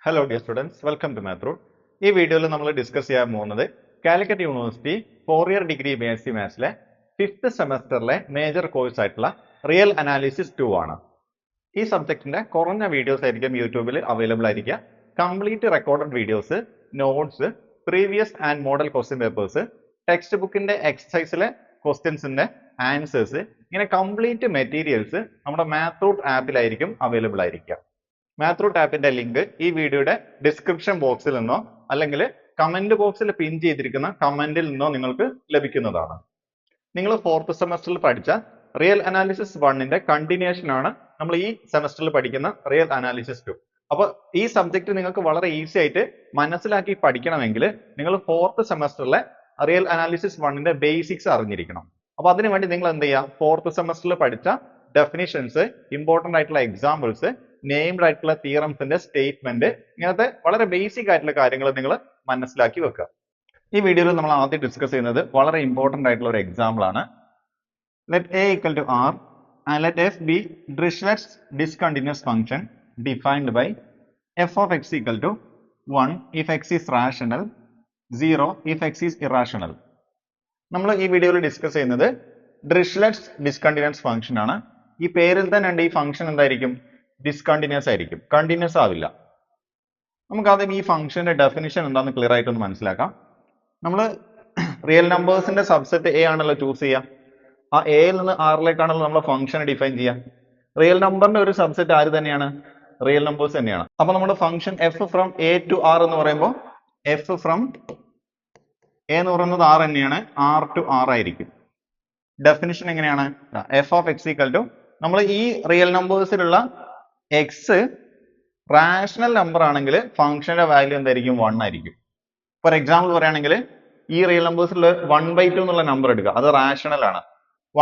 Hello dear students, welcome to Mathroot. ഈ വീഡിയോയിൽ നമ്മൾ ഡിസ്കസ് ചെയ്യാൻ പോകുന്നത് Calicut university 4-year degree BSc മാത്സിലെ 5th സെമസ്റ്ററിലെ മേജർ കോഴ്സ് ആയിട്ടുള്ള റിയൽ അനാലിസിസ് 2 ആണ്. ഈ സബ്ജക്റ്റിന്റെ കുറഞ്ഞ വീഡിയോസ് ആയിരിക്കും യൂട്യൂബിൽ അവൈലബിൾ ആയിരിക്കുക. Complete recorded videos, notes, previous and model question papers, text ബുക്കിന്റെ എക്സസൈസിലെ ക്വസ്റ്റ്യൻസിന്റെ ആൻസേഴ്സ്, ഇങ്ങനെ കംപ്ലീറ്റ് മെറ്റീരിയൽസ് നമ്മുടെ മാത്റൂട്ട് ആപ്പിലായിരിക്കും അവൈലബിൾ ആയിരിക്കുക. മാത്റൂട്ട് ആപ്പിന്റെ ലിങ്ക് ഈ വീഡിയോയുടെ ഡിസ്ക്രിപ്ഷൻ ബോക്സിൽ നിന്നോ അല്ലെങ്കിൽ കമന്റ് ബോക്സിൽ പിൻ ചെയ്തിരിക്കുന്ന കമന്റിൽ നിന്നോ നിങ്ങൾക്ക് ലഭിക്കുന്നതാണ്. നിങ്ങൾ 4th സെമസ്റ്ററിൽ പഠിച്ച റിയൽ അനാലിസിസ് 1ന്റെ കണ്ടിന്യൂഷൻ ആണ് നമ്മൾ ഈ സെമസ്റ്ററിൽ പഠിക്കുന്ന റിയൽ അനാലിസിസ് 2. അപ്പോൾ ഈ സബ്ജക്ട് നിങ്ങൾക്ക് വളരെ ഈസി ആയിട്ട് മനസ്സിലാക്കി പഠിക്കണമെങ്കിൽ നിങ്ങൾ 4th സെമസ്റ്ററിലെ റിയൽ അനാലിസിസ് 1ന്റെ ബേസിക്സ് അറിഞ്ഞിരിക്കണം. അപ്പോൾ അതിനുവേണ്ടി നിങ്ങൾ എന്ത് ചെയ്യുക, 4th സെമസ്റ്ററിൽ പഠിച്ച ഡെഫിനിഷൻസ്, ഇമ്പോർട്ടന്റ് ആയിട്ടുള്ള എക്സാമ്പിൾസ്, നെയിംഡ് ആയിട്ടുള്ള തിയറംസിന്റെ സ്റ്റേറ്റ്മെന്റ്, ഇങ്ങനത്തെ വളരെ ബേസിക് ആയിട്ടുള്ള കാര്യങ്ങൾ നിങ്ങൾ മനസ്സിലാക്കി വെക്കുക. ഈ വീഡിയോയിൽ നമ്മൾ ആദ്യം ഡിസ്കസ് ചെയ്യുന്നത് വളരെ ഇമ്പോർട്ടന്റ് ആയിട്ടുള്ള ഒരു എക്സാമ്പിൾ ആണ്. Let a equal to r and let f be Dirichlet's discontinuous function defined by f of x equal to 1 if x is rational, 0 if x is irrational. നമ്മൾ ഈ വീഡിയോയിൽ ഡിസ്കസ് ചെയ്യുന്നത് Dirichlet's discontinuous function ആണ്. ഈ പേരിൽ തന്നെ ഉണ്ട് ഈ ഫംഗ്ഷൻ എന്തായിരിക്കും, ഡിസ്കണ്ടിന്യൂസ് ആയിരിക്കും, കണ്ടിന്യൂസ് ആവില്ല. നമുക്ക് ആദ്യം ഈ ഫംഗ്ഷന്റെ ഡെഫിനിഷൻ എന്താണെന്ന് ക്ലിയർ ആയിട്ടൊന്ന് മനസ്സിലാക്കാം. നമ്മൾ റിയൽ നമ്പേഴ്സിന്റെ സബ്സെറ്റ് എ ആണല്ലോ ചൂസ് ചെയ്യുക. ആ എയിൽ നിന്ന് ആറിലേക്കാണല്ലോ നമ്മൾ ഫംഗ്ഷനെ ഡിഫൈൻ ചെയ്യുക. റിയൽ നമ്പറിന്റെ ഒരു സബ്സെറ്റ് ആര് തന്നെയാണ്, റിയൽ നമ്പേഴ്സ് തന്നെയാണ്. അപ്പൊ നമ്മുടെ function F from A to R എന്ന് പറയുമ്പോൾ എഫ് ഫ്രം എ എന്ന് പറയുന്നത് ആർ തന്നെയാണ്, ആർ ടു ആർ ആയിരിക്കും. ഡെഫിനിഷൻ എങ്ങനെയാണ്, F of X equal to, നമ്മൾ ഈ റിയൽ നമ്പേഴ്സിലുള്ള എക്സ് റാഷണൽ നമ്പർ ആണെങ്കിൽ ഫംഗ്ഷന്റെ വാല്യൂ എന്തായിരിക്കും, 1 ആയിരിക്കും. ഫോർ എക്സാമ്പിൾ പറയുകയാണെങ്കിൽ ഈ റിയൽ നമ്പേഴ്സിൽ 1/2 എന്നുള്ള നമ്പർ എടുക്കുക, അത് റാഷണൽ ആണ്.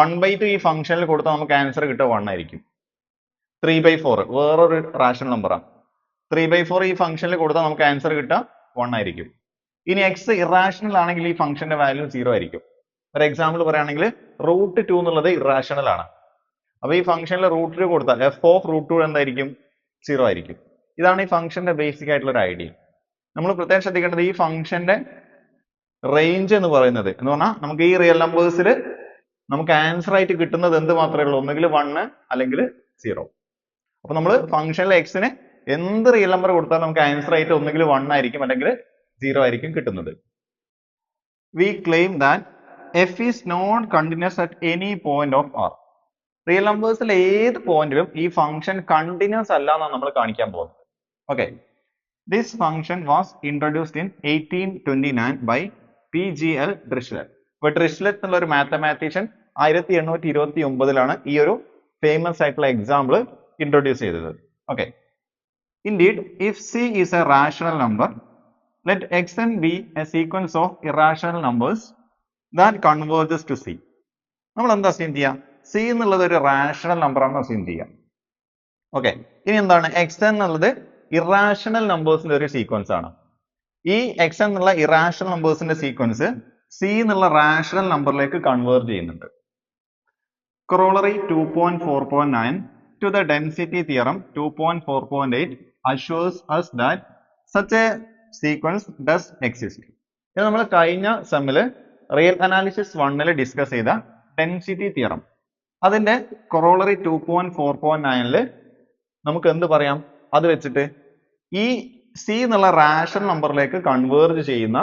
1/2 ഈ ഫംഗ്ഷനിൽ കൊടുത്താൽ നമുക്ക് ആൻസർ കിട്ടുക 1 ആയിരിക്കും. 3/4 വേറൊരു റാഷണൽ നമ്പറാണ്. 3/4 ഈ ഫംഗ്ഷനിൽ കൊടുത്താൽ നമുക്ക് ആൻസർ കിട്ടുക 1 ആയിരിക്കും. ഇനി എക്സ് ഇറാഷണൽ ആണെങ്കിൽ ഈ ഫംഗ്ഷന്റെ വാല്യൂ 0 ആയിരിക്കും. ഒരു എക്സാമ്പിൾ പറയുകയാണെങ്കിൽ √2 എന്നുള്ളത് ഇറാഷണൽ ആണ്. അപ്പൊ ഈ ഫംഗ്ഷനിൽ √2 കൊടുത്താൽ എഫ് ഓഫ് √2 എന്തായിരിക്കും, 0 ആയിരിക്കും. ഇതാണ് ഈ ഫംഗ്ഷന്റെ ബേസിക് ആയിട്ടുള്ള ഒരു ഐഡിയ. നമ്മൾ പ്രത്യേകം ശ്രദ്ധിക്കേണ്ടത് ഈ ഫംഗ്ഷന്റെ റേഞ്ച് എന്ന് പറയുന്നത് എന്ന് പറഞ്ഞാൽ നമുക്ക് ഈ റിയൽ നമ്പേഴ്സിൽ നമുക്ക് ആൻസർ ആയിട്ട് കിട്ടുന്നത് എന്ത് മാത്രമേ ഉള്ളൂ, ഒന്നുകിൽ 1 അല്ലെങ്കിൽ 0. അപ്പൊ നമ്മൾ ഫംഗ്ഷനിലെ എക്സിന് എന്ത് റിയൽ നമ്പർ കൊടുത്താലും നമുക്ക് ആൻസർ ആയിട്ട് ഒന്നുകിൽ 1 ആയിരിക്കും അല്ലെങ്കിൽ 0 ആയിരിക്കും കിട്ടുന്നത്. We claim that f is not continuous at any point of r. Real നമ്പേഴ്സിൽ ഏത് പോയിന്റിലും ഈ ഫംഗ്ഷൻ കണ്ടിന്യൂസ് അല്ല എന്നാണ് നമ്മൾ കാണിക്കാൻ പോകുന്നത്. Okay, this function was introduced in 1829 by PGL Dirichlet. ഇപ്പൊ Dirichlet എന്നുള്ള ഒരു മാത്തമാറ്റീഷ്യൻ 1829 ഈ ഒരു ഫേമസ് ആയിട്ടുള്ള എക്സാമ്പിൾ ഇൻട്രൊഡ്യൂസ് ചെയ്തത്. Okay, indeed if c is a rational number, let xn be a sequence of irrational numbers that converges to c. നമ്മൾ എന്താ assume ചെയ്യാം, c എന്നുള്ളത് ഒരു റാഷണൽ നമ്പർ ആണ് അസ്യൂം ചെയ്യാം. ഓക്കെ, ഇനി എന്താണ്, xn എന്നുള്ളത് ഇറാഷണൽ നമ്പേഴ്സിന്റെ ഒരു സീക്വൻസ് ആണ്. ഈ xn എന്നുള്ള ഇറാഷണൽ നമ്പേഴ്സിന്റെ സീക്വൻസ് c എന്നുള്ള റാഷണൽ നമ്പറിലേക്ക് കൺവേർജ് ചെയ്യുന്നുണ്ട്. Corollary 2.4.9 to the density theorem 2.4.8 assures us that such a sequence does exist. ഇത് നമ്മൾ കഴിഞ്ഞ സെമ്മില് റിയൽ അനാലിസിസ് 1ൽ ഡിസ്കസ് ചെയ്ത ഡെൻസിറ്റി തിയറം, അതിന്റെ കൊറോളറി 2.4.9 നമുക്ക് എന്ത് പറയാം, അത് വെച്ചിട്ട് ഈ c എന്നുള്ള റാഷണൽ നമ്പറിലേക്ക് കൺവേർജ് ചെയ്യുന്ന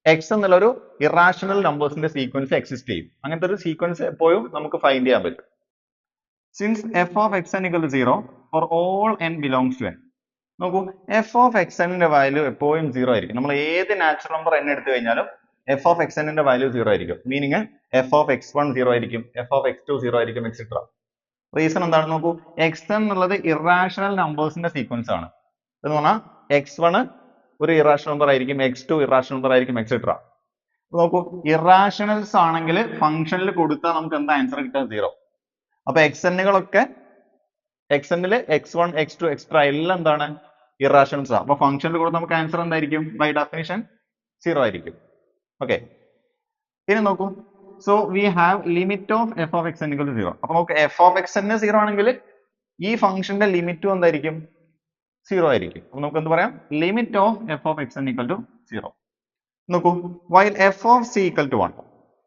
x എന്നുള്ള ഒരു ഇറാഷണൽ നമ്പേഴ്സിന്റെ സീക്വൻസ് എക്സിസ്റ്റ് ചെയ്യും. അങ്ങനത്തെ ഒരു സീക്വൻസ് എപ്പോഴും നമുക്ക് ഫൈൻഡ് ചെയ്യാൻ പറ്റും. Since f of xn equal to 0 for all n belongs to n. നോക്കൂ, f of xn ന്റെ വാല്യൂ എപ്പോഴും 0 ആയിരിക്കും. നമ്മൾ ഏത് നാച്ചുറൽ നമ്പർ n എടുത്തു കഴിഞ്ഞാലും f of xn ന്റെ വാല്യൂ 0 ആയിരിക്കും. മീനിങ് f of x1 0 ആയിരിക്കും, f of x2 0 ആയിരിക്കും, എക്സെട്ര. റീസൺ എന്താണ് നോക്കൂ, xn എന്നുള്ളത് ഇറാഷണൽ നമ്പേഴ്സിന്റെ സീക്വൻസ് ആണ്. എന്ന് പറഞ്ഞാൽ x1 ഒരു ഇറാഷണൽ നമ്പർ ആയിരിക്കും, x2 ഇറാഷണൽ നമ്പർ ആയിരിക്കും, എക്സെട്ര. നോക്കൂ, ഇറാഷണൽസ് ആണെങ്കിൽ ഫംഗ്ഷനിൽ കൊടുത്താൽ നമുക്ക് എന്താ ആൻസർ കിട്ടുക, 0. അപ്പൊ xnകളൊക്കെ xnല് x1 x2 എക്സെട്ര എല്ലാം എന്താണ്, ഇറാഷണൽസ് ആണ്. അപ്പൊ ഫംഗ്ഷനിൽ കൊടുത്താൽ നമുക്ക് ആൻസർ എന്തായിരിക്കും, ബൈ ഡെഫിനിഷൻ 0 ആയിരിക്കും. ഓക്കെ, ഇനി നോക്കൂ, so we have limit of f of xn equal to 0. അപ്പൊ നമുക്ക് f of xn 0 ആണെങ്കിൽ ഈ ഫംഗ്ഷന്റെ ലിമിറ്റും എന്തായിരിക്കും, സീറോ ആയിരിക്കും. അപ്പൊ നമുക്ക് എന്ത് പറയാം, limit of f of x n equal to zero. നോക്കൂ, while F of c equal to 1.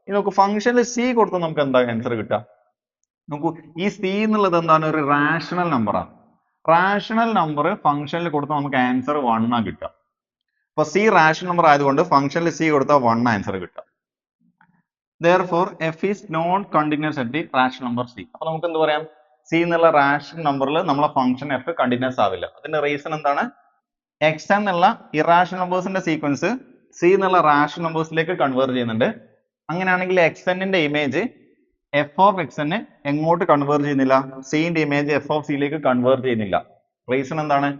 ഇനി നോക്കൂ, ഫംഗ്ഷനിൽ സി കൊടുത്താൽ നമുക്ക് എന്താ ആൻസർ കിട്ടുക? നോക്കൂ, ഈ സി എന്നുള്ളത് എന്താണ്, ഒരു റാഷണൽ നമ്പറാണ്. റാഷണൽ നമ്പർ ഫംഗ്ഷനിൽ കൊടുത്താൽ നമുക്ക് ആൻസർ 1 ആണ് കിട്ടുക. അപ്പൊ സി റാഷണൽ നമ്പർ ആയതുകൊണ്ട് ഫംഗ്ഷനിൽ സി കൊടുത്താൽ 1 ആൻസർ കിട്ടുക. Therefore, f is not continuous at the rational number c. അപ്പോൾ നമുക്ക് എന്ത് പറയാം, c എന്നുള്ള റാഷണൽ നമ്പറിൽ നമ്മളെ ഫംഗ്ഷൻ f കണ്ടിന്യൂസ് ആവില്ല. അതിന്റെ റീസൺ എന്താണ്? x എന്നുള്ള ഇറാഷണൽ നമ്പേഴ്സിന്റെ സീക്വൻസ് c എന്നുള്ള റാഷണൽ നമ്പേഴ്സിലേക്ക് കൺവേർട്ട് ചെയ്യുന്നുണ്ട്. അങ്ങനെയാണെങ്കിൽ xn ന്റെ ഇമേജ് f of xn എങ്ങോട്ട് കൺവേർട്ട് ചെയ്യുന്നില്ല? c ന്റെ ഇമേജ് f of c യിലേക്ക് കൺവേർട്ട് ചെയ്യുന്നില്ല. റീസൺ എന്താണ്?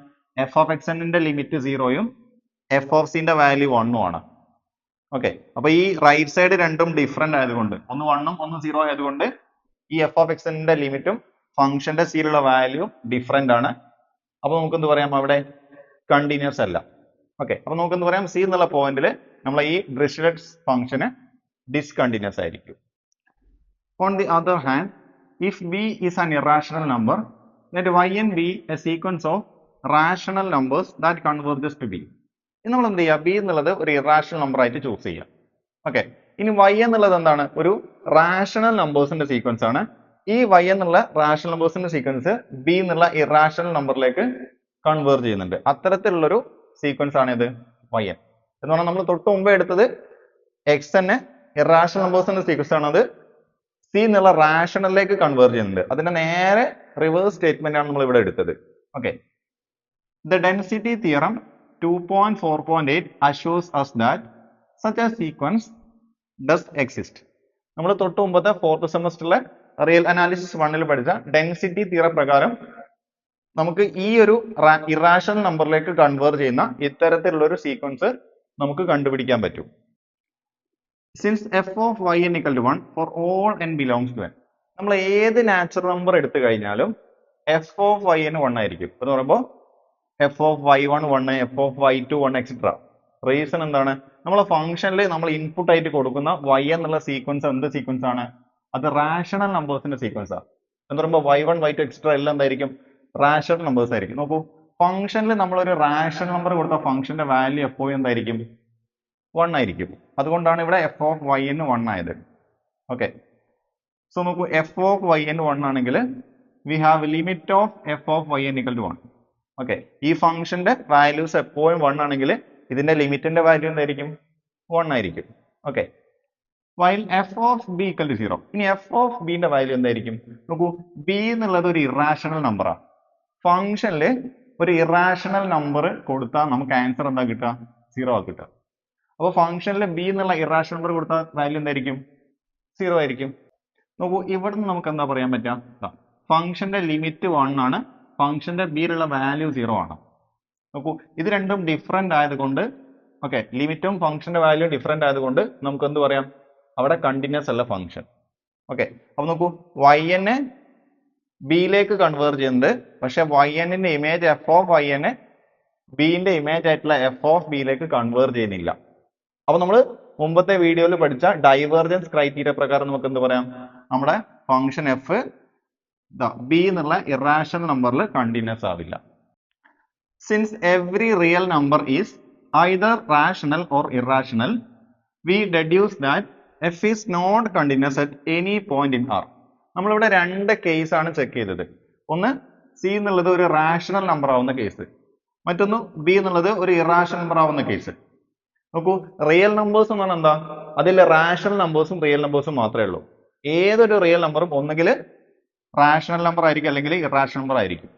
f of xn ന്റെ ലിമിറ്റ് 0 ഉം f of c ന്റെ വാല്യൂ 1 ഉം ആണ്. ഓക്കെ, അപ്പൊ ഈ റൈറ്റ് സൈഡ് രണ്ടും ഡിഫറെന്റ് ആയതുകൊണ്ട്, ഒന്ന് 1 ഉം ഒന്ന് 0 ആയതുകൊണ്ട് ഈ എഫ് ഓഫ് എക്സ് ന്റെ ലിമിറ്റും ഫംഗ്ഷന്റെ സിയിലുള്ള വാല്യൂ ഡിഫറെന്റ് ആണ്. അപ്പൊ നമുക്ക് എന്ത് പറയാം, അവിടെ കണ്ടിന്യൂസ് അല്ല. ഓക്കെ, അപ്പൊ നമുക്ക് എന്ത് പറയാം, സി എന്നുള്ള പോയിന്റിൽ നമ്മൾ ഈ ഡിറിച്ലെറ്റ് ഫംഗ്ഷന് ഡിസ്കണ്ടിന്യൂസ് ആയിരിക്കും. On the other hand, if B is an irrational number, let y and b a sequence of rational numbers that converges to b. ഇനി നമ്മൾ എന്ത് ചെയ്യുക, ബി എന്നുള്ളത് ഒരു ഇറാഷണൽ നമ്പർ ആയിട്ട് ചൂസ് ചെയ്യാം. ഓക്കെ, ഇനി y എന്നുള്ളത് എന്താണ്, ഒരു റാഷണൽ നമ്പേഴ്സിന്റെ സീക്വൻസ് ആണ്. ഈ y എന്നുള്ള റാഷണൽ നമ്പേഴ്സിന്റെ സീക്വൻസ് ബി എന്നുള്ള ഇറാഷണൽ നമ്പറിലേക്ക് കൺവേർട്ട് ചെയ്യുന്നുണ്ട്. അത്തരത്തിലുള്ളൊരു സീക്വൻസ് ആണ് ഇത് y n എന്ന് പറഞ്ഞാൽ നമ്മൾ തൊട്ട് മുമ്പേ എടുത്തത് x n ഇറാഷണൽ നമ്പേഴ്സിന്റെ സീക്വൻസ് ആണ്, അത് സി എന്നുള്ള റാഷണലിലേക്ക് കൺവേർട്ട് ചെയ്യുന്നുണ്ട്. അതിന്റെ നേരെ റിവേഴ്സ് സ്റ്റേറ്റ്മെന്റ് ആണ് നമ്മൾ ഇവിടെ എടുത്തത്. Okay, the density theorem 2.4.8 assures us that such a sequence does exist. നമ്മൾ തൊട്ട് മുമ്പത്തെ 4th സെമസ്റ്ററിലെ റിയൽ അനാലിസിസ് 1 പഠിച്ച ഡെൻസിറ്റി തിയറം പ്രകാരം നമുക്ക് ഈ ഒരു ഇറാഷണൽ നമ്പറിലേക്ക് കൺവേർട്ട് ചെയ്യുന്ന ഇത്തരത്തിലുള്ള ഒരു സീക്വൻസ് നമുക്ക് കണ്ടുപിടിക്കാൻ പറ്റും. Since f of yn equal to 1 for all n belongs to n, നമ്മൾ ഏത് നാച്ചുറൽ നമ്പർ എടുത്തു കഴിഞ്ഞാലും f of yn 1 ആയിരിക്കും. എന്ന് പറയുമ്പോൾ f of y1 1, f of y2 1, etcetera. Reason എന്താണ്, നമ്മളെ ഫംഗ്ഷനിൽ നമ്മൾ ഇൻപുട്ട് ആയിട്ട് കൊടുക്കുന്ന y എന്നുള്ള സീക്വൻസ് എന്ത് സീക്വൻസ് ആണ്? അത് റാഷണൽ നമ്പേഴ്സിന്റെ സീക്വൻസ് ആണ്. എന്ന് പറയുമ്പോൾ y1 y2 എക്സെട്ര എല്ലാം എന്തായിരിക്കും? റാഷണൽ നമ്പേഴ്സ് ആയിരിക്കും. നോക്കൂ, ഫംഗ്ഷനിൽ നമ്മളൊരു റാഷണൽ നമ്പർ കൊടുത്ത ഫംഗ്ഷന്റെ വാല്യൂ എപ്പോഴും എന്തായിരിക്കും? 1 ആയിരിക്കും. അതുകൊണ്ടാണ് ഇവിടെ f of yn 1 ആയത്. ഓക്കെ, സോ നോക്കൂ, f of yn 1 ആണെങ്കിൽ we have limit of f of yn equal to 1. Okay, ഈ ഫംഗ്ഷന്റെ വാല്യൂസ് എപ്പോഴും 1 ആണെങ്കിൽ ഇതിന്റെ ലിമിറ്റിന്റെ വാല്യൂ എന്തായിരിക്കും? 1 ആയിരിക്കും. Okay, while F of B equal to 0. ഇനി എഫ് ഓഫ് ബിന്റെ വാല്യൂ എന്തായിരിക്കും? നോക്കൂ, ബി എന്നുള്ളത് ഒരു ഇറാഷണൽ നമ്പറാണ്. ഫംഗ്ഷനിൽ ഒരു ഇറാഷണൽ നമ്പർ കൊടുത്താൽ നമുക്ക് ആൻസർ എന്താ കിട്ടുക? 0 ആ കിട്ടുക. അപ്പോൾ ഫംഗ്ഷനിൽ ബി എന്നുള്ള ഇറാഷണൽ നമ്പർ കൊടുത്താൽ വാല്യൂ എന്തായിരിക്കും? 0 ആയിരിക്കും. നോക്കൂ, ഇവിടുന്ന് നമുക്ക് എന്താ പറയാൻ പറ്റുക? ഫംഗ്ഷന്റെ ലിമിറ്റ് 1 ആണ്, ഫംഗ്ഷന്റെ ബിയിലുള്ള വാല്യൂ 0 ആണ്. നോക്കൂ, ഇത് രണ്ടും ഡിഫറെന്റ് ആയതുകൊണ്ട്, ഓക്കെ, ലിമിറ്റും ഫംഗ്ഷന്റെ വാല്യൂ ഡിഫറെന്റ് ആയതുകൊണ്ട് നമുക്ക് എന്ത് പറയാം? അവിടെ കണ്ടിന്യൂസ് അല്ല ഫംഗ്ഷൻ. ഓക്കെ, അപ്പൊ നോക്കൂ, y n ബിയിലേക്ക് കൺവേർട്ട് ചെയ്യുന്നുണ്ട്, പക്ഷെ y n ന്റെ image f of y n ബിന്റെ ഇമേജ് ആയിട്ടുള്ള f of ബിയിലേക്ക് കൺവേർട്ട് ചെയ്യുന്നില്ല. അപ്പൊ നമ്മൾ മുമ്പത്തെ വീഡിയോയിൽ പഠിച്ച ഡൈവേർജൻസ് ക്രൈറ്റീരിയ പ്രകാരം നമുക്ക് എന്ത് പറയാം? നമ്മുടെ ഫംഗ്ഷൻ എഫ് ബി എന്നുള്ള ഇറാഷണൽ നമ്പറിൽ കണ്ടിന്യൂസ് ആവില്ല. Since every real number is either rational or irrational, we deduce that f is not continuous at any point in R. നമ്മളിവിടെ രണ്ട് കേസ് ആണ് ചെക്ക് ചെയ്തത്. ഒന്ന് c എന്നുള്ളത് ഒരു റാഷണൽ നമ്പർ ആവുന്ന കേസ്, മറ്റൊന്ന് b എന്നുള്ളത് ഒരു ഇറാഷണൽ നമ്പർ ആവുന്ന കേസ്. നോക്കൂ, റിയൽ നമ്പേഴ്സ് എന്ന് പറഞ്ഞാൽ എന്താ? അതിൽ റാഷണൽ നമ്പേഴ്സും റിയൽ നമ്പേഴ്സും മാത്രമേ ഉള്ളൂ. ഏതൊരു റിയൽ നമ്പറും ഒന്നുകിൽ റാഷണൽ നമ്പർ ആയിരിക്കും അല്ലെങ്കിൽ ഇറാഷണൽ നമ്പർ ആയിരിക്കും.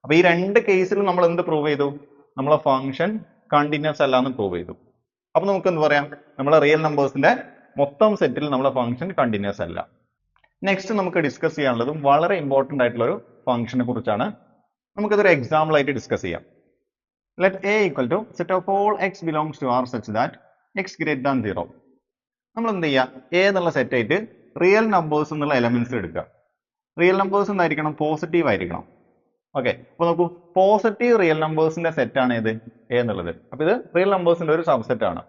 അപ്പൊ ഈ രണ്ട് കേസിലും നമ്മൾ എന്ത് പ്രൂവ് ചെയ്തു? നമ്മളെ ഫംഗ്ഷൻ കണ്ടിന്യൂസ് അല്ല എന്ന് പ്രൂവ് ചെയ്തു. അപ്പൊ നമുക്ക് എന്ത് പറയാം? നമ്മളെ റിയൽ നമ്പേഴ്സിന്റെ മൊത്തം സെറ്റിൽ നമ്മളെ ഫംഗ്ഷൻ കണ്ടിന്യൂസ് അല്ല. നെക്സ്റ്റ് നമുക്ക് ഡിസ്കസ് ചെയ്യാനുള്ളതും വളരെ ഇമ്പോർട്ടന്റ് ആയിട്ടുള്ള ഒരു ഫംഗ്ഷനെ കുറിച്ചാണ്. നമുക്കിതൊരു എക്സാമ്പിൾ ആയിട്ട് ഡിസ്കസ് ചെയ്യാം. Let a equal to set of all x belongs to R such that x greater than 0. നമ്മൾ എന്ത് ചെയ്യുക? a എന്നുള്ള സെറ്റ് ആയിട്ട് റിയൽ നമ്പേഴ്സ് എന്നുള്ള എലമെന്റ്സ് എടുക്കുക. റിയൽ നമ്പേഴ്സ് എന്തായിരിക്കണം? പോസിറ്റീവ് ആയിരിക്കണം. ഓക്കെ, അപ്പൊ നോക്കൂ, പോസിറ്റീവ് റിയൽ നമ്പേഴ്സിന്റെ സെറ്റ് ആണ് ഇത് a എന്നുള്ളത്. അപ്പൊ ഇത് റിയൽ നമ്പേഴ്സിന്റെ ഒരു സബ്സെറ്റ് ആണ്.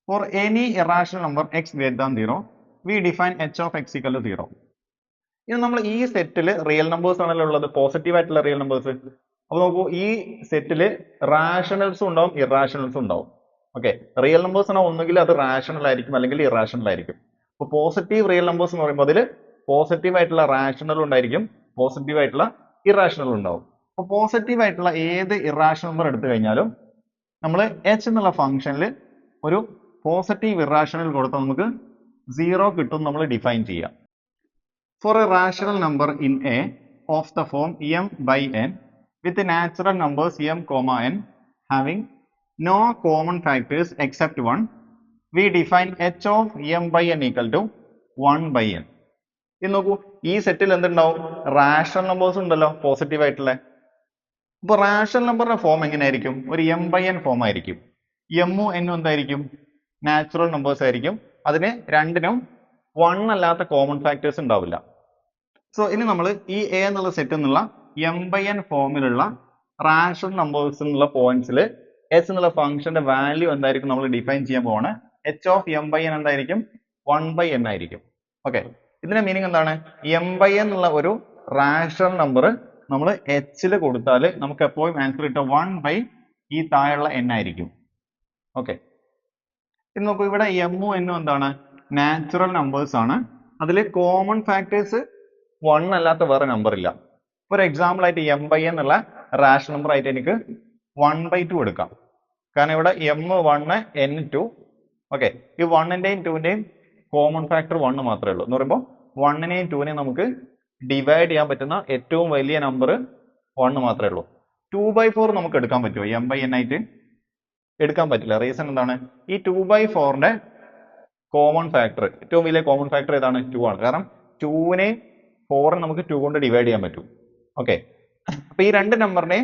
For any irrational number x greater than 0, we define h of x equal to 0. ഇനി നമ്മൾ ഈ സെറ്റിൽ റിയൽ നമ്പേഴ്സ് ആണല്ലോ ഉള്ളത്, പോസിറ്റീവ് ആയിട്ടുള്ള റിയൽ നമ്പേഴ്സ്. അപ്പോൾ നോക്കൂ, ഈ സെറ്റിൽ റാഷണൽസും ഉണ്ടാവും ഇറാഷണൽസും ഉണ്ടാവും. ഓക്കെ, റിയൽ നമ്പേഴ്സ് ആണ്, ഒന്നുകിൽ അത് റാഷണൽ ആയിരിക്കും അല്ലെങ്കിൽ ഇറാഷണൽ ആയിരിക്കും. അപ്പോൾ പോസിറ്റീവ് റിയൽ നമ്പേഴ്സ് എന്ന് പറയുമ്പോൾ അതിൽ പോസിറ്റീവ് ആയിട്ടുള്ള റാഷണൽ ഉണ്ടായിരിക്കും, പോസിറ്റീവ് ആയിട്ടുള്ള ഇറാഷണൽ ഉണ്ടാവും. അപ്പോൾ പോസിറ്റീവ് ആയിട്ടുള്ള ഏത് ഇറാഷണൽ നമ്പർ എടുത്തു കഴിഞ്ഞാലും നമ്മൾ h എന്നുള്ള ഫംഗ്ഷനിൽ ഒരു പോസിറ്റീവ് ഇറാഷണൽ കൊടുത്താൽ നമുക്ക് 0 കിട്ടും നമ്മൾ ഡിഫൈൻ ചെയ്യാം. For a rational number in A of the form m by n with the natural numbers m comma n having no common factors except 1, we define h of m by n equal to 1 by n. ഇത് നോക്കൂ, ഈ സെറ്റിൽ എന്തുണ്ടാവും? Rational numbers ഉണ്ടല്ലോ, positive ആയിട്ടുള്ള. അപ്പോൾ rational നമ്പറിന്റെ form എങ്ങനെയായിരിക്കും? ഒരു m by n ഫോം ആയിരിക്കും. എമ്മും എന്നും എന്തായിരിക്കും? നാച്ചുറൽ നമ്പേഴ്സ് ആയിരിക്കും. അതിന് രണ്ടിനും 1 അല്ലാത്ത കോമൺ ഫാക്ടേഴ്സ് ഉണ്ടാവില്ല. സോ ഇനി നമ്മൾ ഈ എ എന്നുള്ള സെറ്റിൽ നിന്നുള്ള m by n ഫോമിലുള്ള റാഷണൽ നമ്പേഴ്സ് എന്നുള്ള പോയിന്റ്സിൽ h എന്നുള്ള ഫംഗ്ഷന്റെ വാല്യൂ എന്തായിരിക്കും നമ്മൾ ഡിഫൈൻ ചെയ്യാൻ പോവാണ്. h of m by n എന്തായിരിക്കും? 1 by n ആയിരിക്കും. ഓക്കെ, ഇതിന്റെ മീനിങ് എന്താണ്? m by n എന്നുള്ള ഒരു റാഷണൽ നമ്പർ നമ്മൾ h കൊടുത്താൽ നമുക്ക് എപ്പോഴും ആൻസർ കിട്ടുക 1 by ഈ താഴെയുള്ള n ആയിരിക്കും. ഓക്കെ, ഇനി നോക്കൂ, ഇവിടെ എമ്മും എന്നും എന്താണ്? നാച്ചുറൽ നമ്പേഴ്സ് ആണ്. അതിൽ കോമൺ ഫാക്ടേഴ്സ് 1 അല്ലാത്ത വേറെ നമ്പർ ഇല്ല. ഒരു എക്സാമ്പിൾ ആയിട്ട് m by n എന്നുള്ള റാഷണൽ നമ്പർ ആയിട്ട് എനിക്ക് 1 by 2 എടുക്കാം. കാരണം ഇവിടെ m1 n2. ഓക്കെ, ഈ 1ന്റെയും 2ന്റെയും കോമൺ ഫാക്ടർ 1 മാത്രമേ ഉള്ളൂ. എന്ന് പറയുമ്പോൾ 1നെയും 2നെയും നമുക്ക് ഡിവൈഡ് ചെയ്യാൻ പറ്റുന്ന ഏറ്റവും വലിയ നമ്പർ 1 മാത്രമേ ഉള്ളൂ. 2 by 4 നമുക്ക് എടുക്കാൻ പറ്റുമോ m by n ആയിട്ട്? എടുക്കാൻ പറ്റില്ല. റീസൺ എന്താണ്? ഈ 2 by 4ന്റെ കോമൺ ഫാക്ടർ, ഏറ്റവും വലിയ കോമൺ ഫാക്ടർ ഏതാണ്? 2 ആണ്. കാരണം 2നെ 4 നമുക്ക് 2 കൊണ്ട് ഡിവൈഡ് ചെയ്യാൻ പറ്റും. ഓക്കെ, അപ്പൊ ഈ രണ്ട് നമ്പറിനെ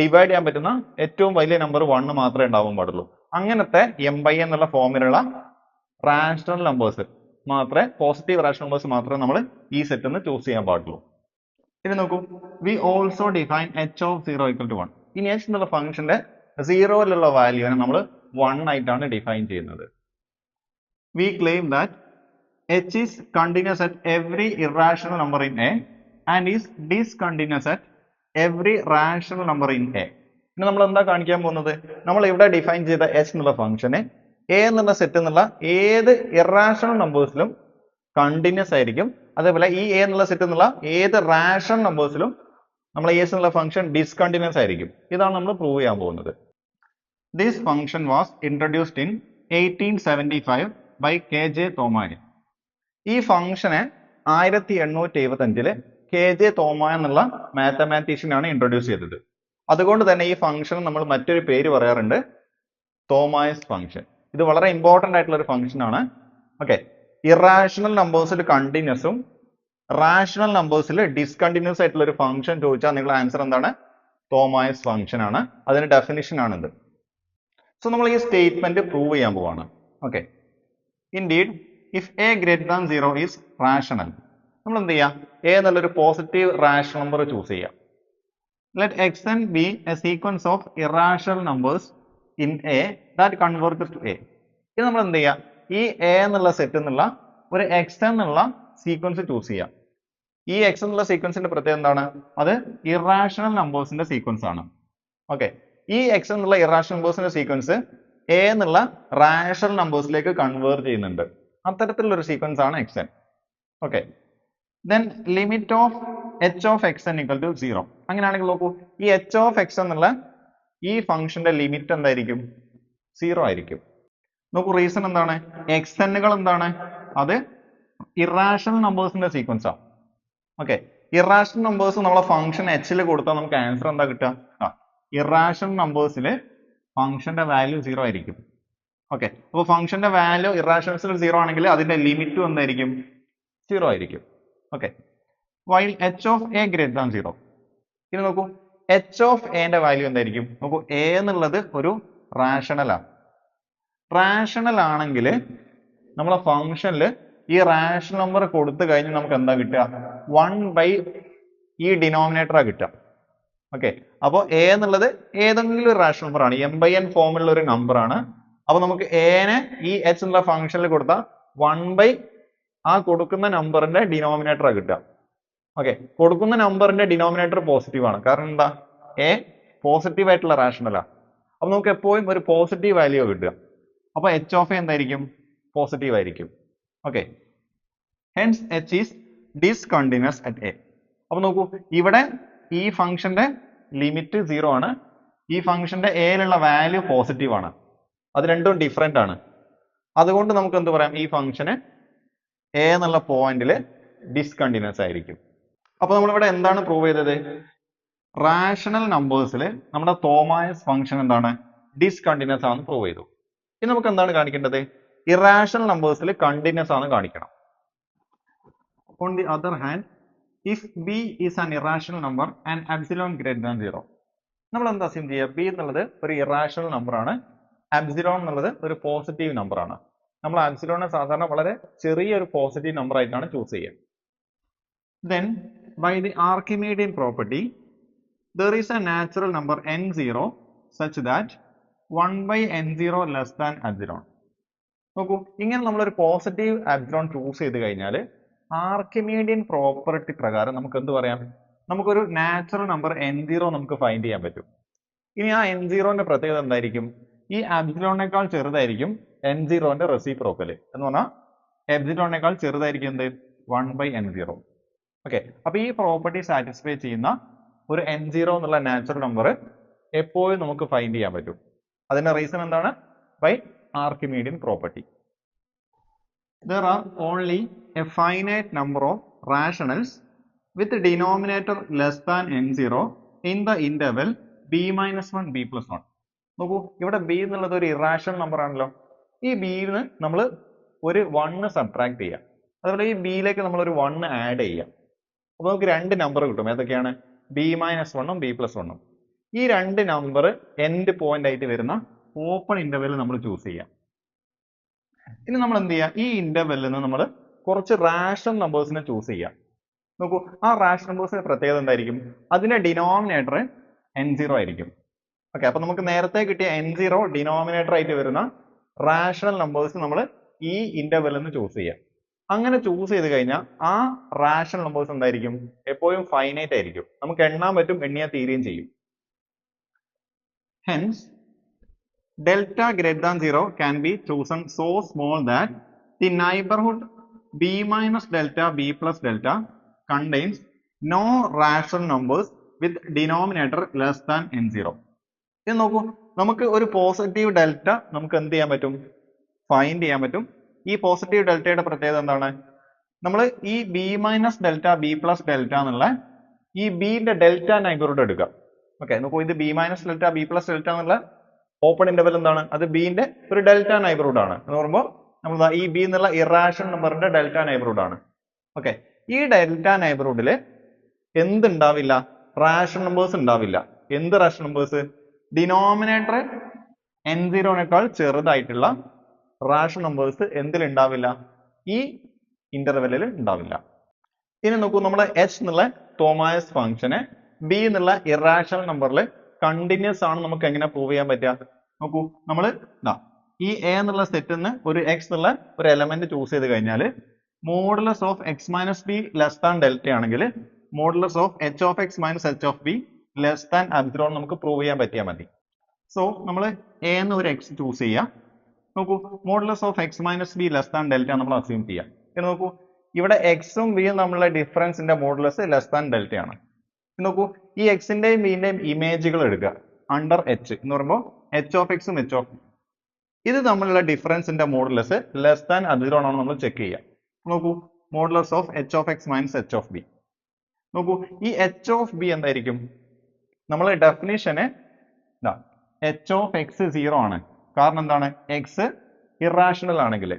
ഡിവൈഡ് ചെയ്യാൻ പറ്റുന്ന ഏറ്റവും വലിയ നമ്പർ 1 മാത്രമേ ഉണ്ടാവാൻ പാടുള്ളൂ. അങ്ങനത്തെ m by n എന്നുള്ള ഫോമിലുള്ള റാഷണൽ നമ്പേഴ്സ് മാത്രമേ, പോസിറ്റീവ് റാഷണൽ നമ്പേഴ്സ് മാത്രമേ നമ്മൾ ഈ സെറ്റിൽ നിന്ന് ചൂസ് ചെയ്യാൻ പാടുള്ളൂ. ഇനി നോക്കൂ, we also define h of 0 equal to 1. ഇനി h എന്നുള്ള ഫംഗ്ഷന്റെ 0യിലുള്ള വാല്യൂവിനെ നമ്മൾ 1 ആയിട്ടാണ് ഡിഫൈൻ ചെയ്യുന്നത്. We claim that h is continuous at every irrational number in A and is discontinuous at every rational number in A. ഇനി നമ്മൾ എന്താ കാണിക്കാൻ പോകുന്നത്? നമ്മൾ ഇവിടെ ഡിഫൈൻ ചെയ്ത h എന്നുള്ള ഫംഗ്ഷനെ A എന്നുള്ള സെറ്റ് എന്നുള്ള ഏത് ഇറാഷണൽ നമ്പേഴ്സിലും കണ്ടിന്യൂസ് ആയിരിക്കും. അതേപോലെ ഈ A എന്നുള്ള സെറ്റ് എന്നുള്ള ഏത് റാഷണൽ നമ്പേഴ്സിലും നമ്മൾ h എന്നുള്ള ഫംഗ്ഷൻ ഡിസ്കണ്ടിന്യൂസ് ആയിരിക്കും. ഇതാണ് നമ്മൾ പ്രൂവ് ചെയ്യാൻ പോകുന്നത്. This function was introduced in 1875 by K.J. Thoma. ഈ ഫംഗ്ഷനെ 1875 K.J. Thoma എന്നുള്ള മാത്തമാറ്റീഷ്യൻ ആണ് ഇൻട്രൊഡ്യൂസ് ചെയ്തത്. അതുകൊണ്ട് തന്നെ ഈ ഫംഗ്ഷൻ നമ്മൾ മറ്റൊരു പേര് പറയാറുണ്ട്, തോമായസ് ഫംഗ്ഷൻ. ഇത് വളരെ ഇമ്പോർട്ടന്റ് ആയിട്ടുള്ള ഒരു ഫംഗ്ഷൻ ആണ്. ഓക്കെ, ഇറാഷണൽ നമ്പേഴ്സിൽ കണ്ടിന്യൂസും റാഷണൽ നമ്പേഴ്സിൽ ഡിസ്കണ്ടിന്യൂസ് ആയിട്ടുള്ള ഒരു ഫംഗ്ഷൻ ചോദിച്ചാൽ നിങ്ങളുടെ ആൻസർ എന്താണ്? തോമായസ് ഫംഗ്ഷൻ ആണ്. അതിന്റെ ഡെഫിനിഷൻ ആണിത്. സോ നമ്മൾ ഈ സ്റ്റേറ്റ്മെന്റ് പ്രൂവ് ചെയ്യാൻ പോവാണ്. Okay, indeed if A greater than 0 is rational, നമ്മൾ എന്ത് ചെയ്യാം? എ എന്നുള്ളൊരു പോസിറ്റീവ് റാഷണൽ നമ്പർ ചൂസ് ചെയ്യാം. Let xn be a sequence of irrational numbers in A that converges to A. ഇത് നമ്മൾ എന്ത് ചെയ്യാം? ഈ A എന്നുള്ള സെറ്റ് എന്നുള്ള ഒരു xn എന്നുള്ള സീക്വൻസ് ചൂസ് ചെയ്യാം. ഈ x എന്നുള്ള സീക്വൻസിന്റെ പ്രത്യേകത എന്താണ്? അത് ഇറാഷണൽ നമ്പേഴ്സിന്റെ സീക്വൻസ് ആണ്. ഓക്കെ, ഈ x എന്നുള്ള ഇറാഷണൽ നമ്പേഴ്സിന്റെ സീക്വൻസ് A എന്നുള്ള റാഷണൽ നമ്പേഴ്സിലേക്ക് കൺവേർട്ട് ചെയ്യുന്നുണ്ട്. അത്തരത്തിലുള്ള ഒരു സീക്വൻസ് ആണ് xn. Okay, then limit of h of xn equal to 0. അങ്ങനെയാണെങ്കിൽ നോക്കൂ, ഈ h of x എന്നുള്ള ഈ ഫംഗ്ഷന്റെ ലിമിറ്റ് എന്തായിരിക്കും? 0 ആയിരിക്കും. നോക്കൂ, റീസൺ എന്താണ്? xnകൾ എന്താണ്? അത് ഇറാഷണൽ നമ്പേഴ്സിന്റെ സീക്വൻസ് ആണ്. ഓക്കെ, ഇറാഷണൽ നമ്പേഴ്സ് നമ്മളെ ഫംഗ്ഷൻ h കൊടുത്താൽ നമുക്ക് ആൻസർ എന്താ കിട്ടുക? ഇറാഷണൽ നമ്പേഴ്സിൽ ഫംഗ്ഷന്റെ വാല്യൂ 0 ആയിരിക്കും. ഓക്കെ, അപ്പോൾ ഫംഗ്ഷന്റെ വാല്യൂ ഇറാഷണൽസിൽ 0 ആണെങ്കിൽ അതിന്റെ ലിമിറ്റും എന്തായിരിക്കും? 0 ആയിരിക്കും. Okay, while h of a greater than 0. ഇനി നോക്കൂ, h of a ന്റെ വാല്യൂ എന്തായിരിക്കും? നോക്കൂ, a എന്നുള്ളത് ഒരു റാഷണൽ ആണ്. റാഷണൽ ആണെങ്കിൽ നമ്മളെ ഫംഗ്ഷനിൽ ഈ റാഷണൽ നമ്പർ കൊടുത്തു കഴിഞ്ഞാൽ നമുക്ക് എന്താ കിട്ടുക? 1 by ഈ ഡിനോമിനേറ്ററാ കിട്ടുക. ഓക്കെ, അപ്പോൾ a എന്നുള്ളത് ഏതെങ്കിലും ഒരു റാഷണൽ നമ്പർ ആണ്, m by n ഫോമിലുള്ള ഒരു നമ്പർ ആണ്. അപ്പോൾ നമുക്ക് a നെ ഈ h എന്നുള്ള ഫംഗ്ഷനിൽ കൊടുത്താൽ 1 by ആ കൊടുക്കുന്ന നമ്പറിന്റെ ഡിനോമിനേറ്ററാ കിട്ടുക. ഓക്കെ, കൊടുക്കുന്ന നമ്പറിന്റെ ഡിനോമിനേറ്റർ പോസിറ്റീവ് ആണ്. കാരണം എന്താ? എ പോസിറ്റീവ് ആയിട്ടുള്ള റാഷണലാണ്. അപ്പൊ നമുക്ക് എപ്പോഴും ഒരു പോസിറ്റീവ് വാല്യൂ കിട്ടുക. അപ്പൊ എച്ച് ഓഫ് എ എന്തായിരിക്കും? പോസിറ്റീവ് ആയിരിക്കും. Okay, hence H is discontinuous at A. അപ്പൊ നോക്കൂ, ഇവിടെ ഈ ഫംഗ്ഷന്റെ ലിമിറ്റ് 0 ആണ്, ഈ ഫംഗ്ഷന്റെ എയിലുള്ള വാല്യൂ പോസിറ്റീവ് ആണ്. അത് രണ്ടും ഡിഫറെന്റ് ആണ്. അതുകൊണ്ട് നമുക്ക് എന്ത് പറയാം? ഈ ഫംഗ്ഷന് എ എന്നുള്ള പോയിന്റിൽ ഡിസ്കണ്ടിന്യൂസ് ആയിരിക്കും. അപ്പൊ നമ്മളിവിടെ എന്താണ് പ്രൂവ് ചെയ്തത്? റാഷണൽ നമ്പേഴ്സിൽ നമ്മുടെ തോമായസ് ഫംഗ്ഷൻ എന്താണ്? ഡിസ്കണ്ടിന്യൂസ് ആണെന്ന് പ്രൂവ് ചെയ്തു. ഇനി നമുക്ക് എന്താണ് കാണിക്കേണ്ടത്? ഇറാഷണൽ നമ്പേഴ്സിൽ കണ്ടിന്യൂസ് ആണ് കാണിക്കണം. On the other hand, if b is an irrational number and epsilon greater than 0, നമ്മൾ എന്താ അസ്യൂം ചെയ്യുക? b എന്നുള്ളത് ഒരു ഇറാഷണൽ നമ്പർ ആണ്, എപ്സിലോൺ എന്നുള്ളത് ഒരു പോസിറ്റീവ് നമ്പർ ആണ്. നമ്മൾ എപ്സിലോണിനെ സാധാരണ വളരെ ചെറിയൊരു പോസിറ്റീവ് നമ്പർ ആയിട്ടാണ് ചൂസ് ചെയ്യുക. Then by the Archimedean property, there is a natural number n0 such that 1 by n0 less than epsilon. നോക്കൂ, ഇങ്ങനെ നമ്മളൊരു പോസിറ്റീവ് എപ്സിലോൺ ചൂസ് ചെയ്ത് കഴിഞ്ഞാൽ ആർക്കിമീഡിയൻ പ്രോപ്പർട്ടി പ്രകാരം നമുക്ക് എന്ത് പറയാം? നമുക്കൊരു നാച്ചുറൽ നമ്പർ n0 നമുക്ക് ഫൈൻഡ് ചെയ്യാൻ പറ്റും. ഇനി ആ n0ന്റെ പ്രത്യേകത എന്തായിരിക്കും? ഈ എപ്സിലോണിനേക്കാൾ ചെറുതായിരിക്കും n0ന്റെ റെസിപ്രോക്കൽ എന്ന് പറഞ്ഞാൽ എപ്സിലോണിനേക്കാൾ ചെറുതായിരിക്കും എന്ത്? 1 by n0. ഓക്കെ, അപ്പൊ ഈ പ്രോപ്പർട്ടി സാറ്റിസ്ഫൈ ചെയ്യുന്ന ഒരു n0 എന്നുള്ള നാച്ചുറൽ നമ്പർ എപ്പോഴും നമുക്ക് ഫൈൻഡ് ചെയ്യാൻ പറ്റും. അതിന്റെ റീസൺ എന്താണ്? By Archimedean property. There are only a finite number of rationals with denominator less than n0 in the interval b minus 1 b plus 1. നോക്കൂ, ഇവിടെ b എന്നുള്ളത് ഒരു ഇറാഷണൽ നമ്പർ ആണല്ലോ. ഈ bന്ന് നമ്മൾ ഒരു 1 സബ്ട്രാക്ട് ചെയ്യാം. അതുപോലെ ഈ bയിലേക്ക് നമ്മൾ ഒരു 1 ആഡ് ചെയ്യാം. അപ്പോൾ നമുക്ക് രണ്ട് നമ്പർ കിട്ടും. ഏതൊക്കെയാണ്? b minus 1ഉം b plus 1ഉം. ഈ രണ്ട് നമ്പർ എൻഡ് പോയിന്റ് ആയിട്ട് വരുന്ന ഓപ്പൺ ഇന്റർവെൽ നമ്മൾ ചൂസ് ചെയ്യാം. ഇനി നമ്മൾ എന്ത് ചെയ്യുക? ഈ ഇന്റർവെല്ലിൽ നിന്ന് നമ്മൾ കുറച്ച് റാഷണൽ നമ്പേഴ്സിനെ ചൂസ് ചെയ്യാം. നോക്കൂ, ആ റാഷണൽ നമ്പേഴ്സിന്റെ പ്രത്യേകത എന്തായിരിക്കും? അതിന്റെ ഡിനോമിനേറ്റർ n0 ആയിരിക്കും. ഓക്കെ, അപ്പൊ നമുക്ക് നേരത്തെ കിട്ടിയ n0 ഡിനോമിനേറ്റർ ആയിട്ട് വരുന്ന റാഷണൽ നമ്പേഴ്സ് നമ്മൾ ഈ ഇന്റർവെല്ലിൽ നിന്ന് ചൂസ് ചെയ്യാം. അങ്ങനെ ചൂസ് ചെയ്ത് കഴിഞ്ഞാൽ ആ റാഷണൽ നമ്പേഴ്സ് എന്തായിരിക്കും? എപ്പോഴും ഫൈനൈറ്റ് ആയിരിക്കും. നമുക്ക് എണ്ണാൻ പറ്റും, എണ്ണിയാൽ തീരുകയും ചെയ്യും. Hence, delta greater than 0 can be chosen so small that the neighborhood b minus delta b plus delta contains no rational numbers with denominator less than n0. ഇത് നോക്കൂ, നമുക്ക് ഒരു പോസിറ്റീവ് ഡെൽറ്റ നമുക്ക് എന്ത് ചെയ്യാൻ പറ്റും? ഫൈൻഡ് ചെയ്യാൻ പറ്റും. ഈ പോസിറ്റീവ് ഡെൽറ്റയുടെ പ്രത്യേകത എന്താണ്? നമ്മൾ ഈ b minus delta b plus delta എന്നുള്ള ഈ ബിന്റെ ഡെൽറ്റ നൈബർഹുഡ് എടുക്കുക. ഓക്കെ, നോക്കൂ, ഇത് b minus delta b plus delta എന്നുള്ള ഓപ്പൺ ഇന്റർവെൽ എന്താണ്? അത് ബിന്റെ ഒരു ഡെൽറ്റ നൈബർഹുഡ് ആണ് എന്ന് പറയുമ്പോൾ നമ്മൾ ഈ ബി എന്നുള്ള ഇറാഷണൽ നമ്പറിന്റെ ഡെൽറ്റ നൈബർഹുഡ് ആണ്. ഓക്കെ, ഈ ഡെൽറ്റ നൈബർഹുഡിൽ എന്തുണ്ടാവില്ല? റാഷണൽ നമ്പേഴ്സ് ഉണ്ടാവില്ല. എന്ത് റാഷണൽ നമ്പേഴ്സ്? ഡിനോമിനേറ്റർ n0നേക്കാൾ ചെറുതായിട്ടുള്ള റാഷണൽ നമ്പേഴ്സ് എന്തിലുണ്ടാവില്ല? ഈ ഇന്റർവെല്ലിൽ ഉണ്ടാവില്ല. ഇനി നോക്കൂ, നമ്മൾ h എന്നുള്ള തോമായസ് ഫംഗ്ഷനെ b എന്നുള്ള ഇറാഷണൽ നമ്പറിൽ കണ്ടിന്യൂസ് ആണ് നമുക്ക് എങ്ങനെ പ്രൂവ് ചെയ്യാൻ പറ്റുക? നോക്കൂ, നമ്മൾ ഈ a എന്നുള്ള സെറ്റിൽ നിന്ന് ഒരു x എന്നുള്ള ഒരു എലമെന്റ് ചൂസ് ചെയ്ത് കഴിഞ്ഞാൽ modulus of x minus b less than delta ആണെങ്കിൽ modulus of h of x minus h of b less than epsilon നമുക്ക് പ്രൂവ് ചെയ്യാൻ പറ്റിയാൽ മതി. സോ നമ്മൾ a എന്ന ഒരു x ചൂസ് ചെയ്യാം. നോക്കൂ, modulus of x minus b less than delta നമ്മൾ അസ്യൂം ചെയ്യാം. പിന്നെ നോക്കൂ, ഇവിടെ എക്സും ബിയും തമ്മിലുള്ള ഡിഫറൻസിന്റെ മോഡുലസ് ലെസ് ദാൻ ഡെൽറ്റ ആണ്. നോക്കൂ, ഈ എക്സിന്റെയും ബിന്റെയും ഇമേജുകൾ എടുക്കുക അണ്ടർ h എന്ന് പറയുമ്പോൾ h ഓഫ് എക്സും h ഓഫ് ബി. ഇത് തമ്മിലുള്ള ഡിഫറൻസിന്റെ മോഡുലസ് ലെസ് ദാൻ എപ്സിലോൺ ആണ് നമ്മൾ ചെക്ക് ചെയ്യുക. നോക്കൂ, modulus of h of X minus h of B. നോക്കൂ, ഈ h ഓഫ് ബി എന്തായിരിക്കും? നമ്മൾ ഡെഫിനിഷന് h ഓഫ് എക്സ് 0 ആണ്. കാരണം എന്താണ്? എക്സ് ഇറാഷണൽ ആണെങ്കിൽ.